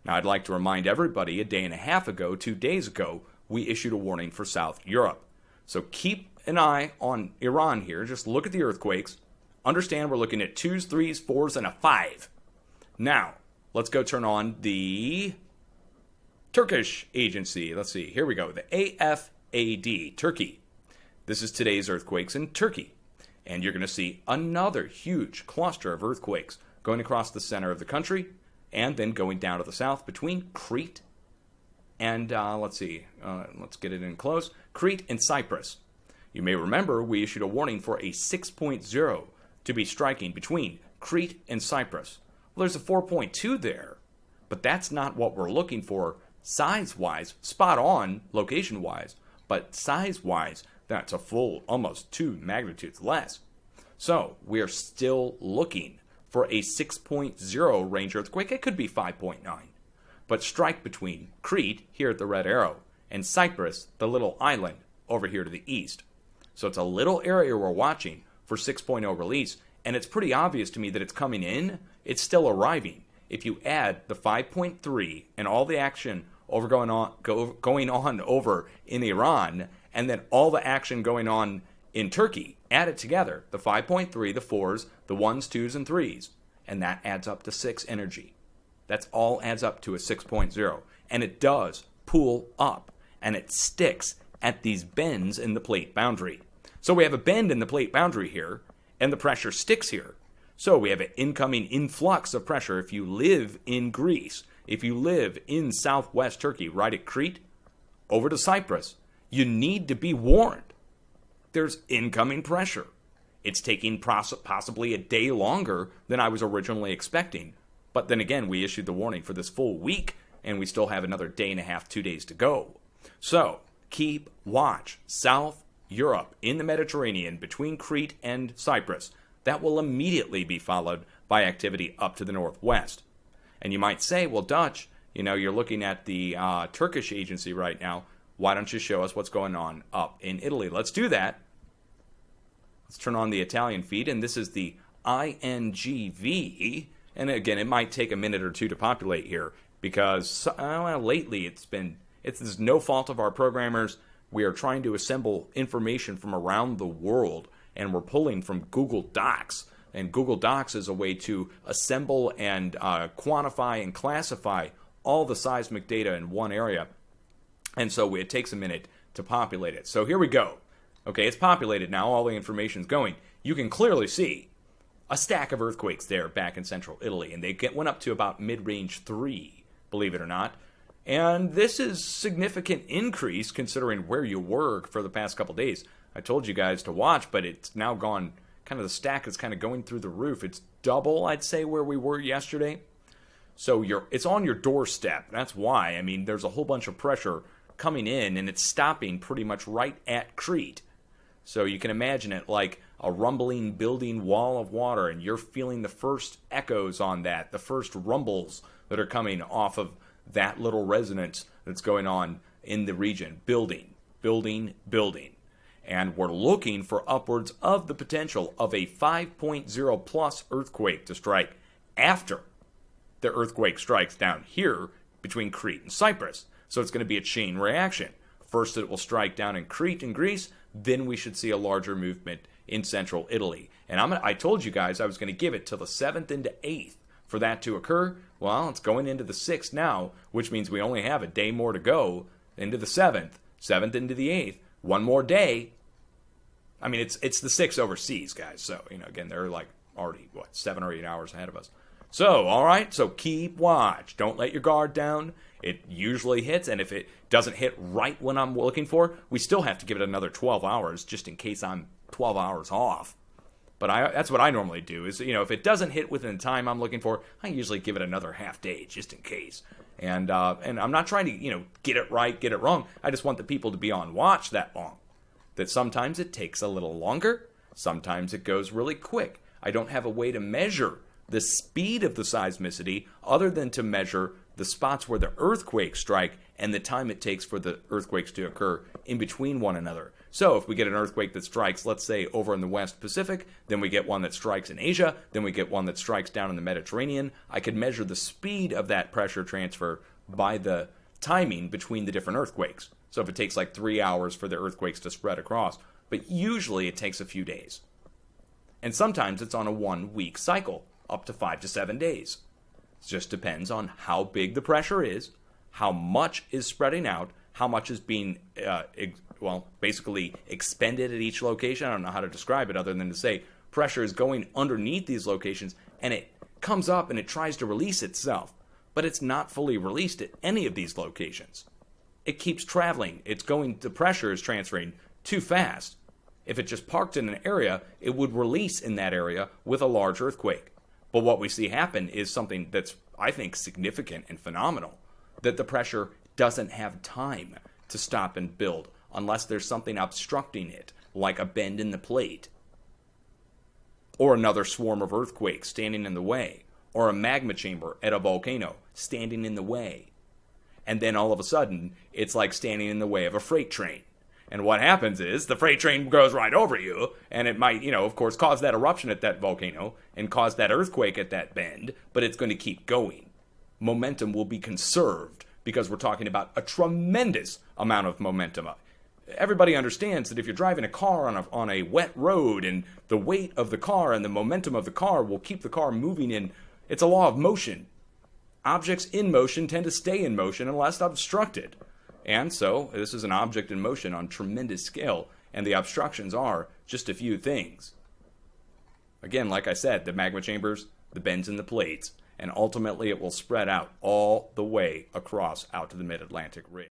Now, I'd like to remind everybody a day and a half ago, 2 days ago, we issued a warning for South Europe. So keep an eye on Iran here. Just look at the earthquakes. Understand we're looking at 2s, 3s, 4s, and a 5. Now, let's go turn on the Turkish agency. Let's see. Here we go. The AFAD, Turkey. This is today's earthquakes in Turkey. And you're going to see another huge cluster of earthquakes going across the center of the country and then going down to the south between Crete and, let's get it in close, Crete and Cyprus. You may remember we issued a warning for a 6.0 to be striking between Crete and Cyprus. Well, there's a 4.2 there, but that's not what we're looking for size-wise, spot on location-wise, but size-wise, that's a full almost 2 magnitudes less. So we are still looking for a 6.0 range earthquake. It could be 5.9, but strike between Crete, here at the red arrow, and Cyprus, the little island over here to the east. So it's a little area we're watching for 6.0 release, and it's pretty obvious to me that it's coming in. It's still arriving. If you add the 5.3 and all the action going on over in Iran, and then all the action going on in Turkey, add it together, the 5.3, the 4s, the 1s, 2s, and 3s, and that adds up to 6 energy. That's all adds up to a 6.0, and it does pull up, and it sticks at these bends in the plate boundary. So we have a bend in the plate boundary here, and the pressure sticks here. So we have an incoming influx of pressure. If you live in Greece, if you live in southwest Turkey, right at Crete, over to Cyprus, you need to be warned. There's incoming pressure. It's taking possibly a day longer than I was originally expecting. But then again, we issued the warning for this full week, and we still have another day and a half, 2 days to go. So keep watch. South Europe in the Mediterranean between Crete and Cyprus. That will immediately be followed by activity up to the northwest. And you might say, well, Dutch, you're looking at the Turkish agency right now. Why don't you show us what's going on up in Italy? Let's do that. Let's turn on the Italian feed, and this is the INGV. And again, it might take a minute or two to populate here because lately it's no fault of our programmers. We are trying to assemble information from around the world, and we're pulling from Google Docs. And Google Docs is a way to assemble and quantify and classify all the seismic data in one area. And so it takes a minute to populate it. So here we go. Okay, it's populated now. All the information's going. You can clearly see a stack of earthquakes there back in central Italy. And they went up to about mid-range 3, believe it or not. And this is significant increase considering where you were for the past couple days. I told you guys to watch, but it's now gone, kind of the stack is kind of going through the roof. It's double, I'd say, where we were yesterday. So it's on your doorstep. That's why. I mean, there's a whole bunch of pressure coming in, and it's stopping pretty much right at Crete. So you can imagine it like a rumbling, building wall of water, and you're feeling the first echoes on that, the first rumbles that are coming off of that little resonance that's going on in the region. Building, building, building. And we're looking for upwards of the potential of a 5.0 plus earthquake to strike after the earthquake strikes down here between Crete and Cyprus. So it's going to be a chain reaction. First it will strike down in Crete and Greece, then we should see a larger movement in central Italy. And I told you guys I was going to give it till the 7th into 8th for that to occur. Well, it's going into the 6th now, which means we only have a day more to go into the 7th into the 8th. One more day. I mean, it's the 6th overseas, guys. So, again, they're like already, 7 or 8 hours ahead of us. So, all right, so keep watch. Don't let your guard down. It usually hits, and if it doesn't hit right when I'm looking for, we still have to give it another 12 hours just in case I'm 12 hours off. But that's what I normally do is, if it doesn't hit within the time I'm looking for, I usually give it another half day just in case. And I'm not trying to, get it right, get it wrong. I just want the people to be on watch that long. That sometimes it takes a little longer. Sometimes it goes really quick. I don't have a way to measure the speed of the seismicity other than to measure the spots where the earthquakes strike and the time it takes for the earthquakes to occur in between one another. So if we get an earthquake that strikes, let's say, over in the West Pacific, then we get one that strikes in Asia, then we get one that strikes down in the Mediterranean, I could measure the speed of that pressure transfer by the timing between the different earthquakes. So if it takes like 3 hours for the earthquakes to spread across, but usually it takes a few days. And sometimes it's on a 1 week cycle, up to 5 to 7 days. It just depends on how big the pressure is, how much is spreading out, how much is being, basically expended at each location. I don't know how to describe it other than to say pressure is going underneath these locations and it comes up and it tries to release itself, but it's not fully released at any of these locations. It keeps traveling. The pressure is transferring too fast. If it just parked in an area, it would release in that area with a large earthquake. But what we see happen is something that's, I think, significant and phenomenal, that the pressure doesn't have time to stop and build unless there's something obstructing it, like a bend in the plate, or another swarm of earthquakes standing in the way, or a magma chamber at a volcano standing in the way. And then all of a sudden, it's like standing in the way of a freight train. And what happens is the freight train goes right over you, and it might, of course, cause that eruption at that volcano and cause that earthquake at that bend, but it's going to keep going. Momentum will be conserved because we're talking about a tremendous amount of momentum. Everybody understands that if you're driving a car on a wet road, and the weight of the car and the momentum of the car will keep the car moving in, it's a law of motion. Objects in motion tend to stay in motion unless obstructed. And so, this is an object in motion on tremendous scale, and the obstructions are just a few things. Again, like I said, the magma chambers, the bends in the plates, and ultimately it will spread out all the way across out to the mid-Atlantic ridge.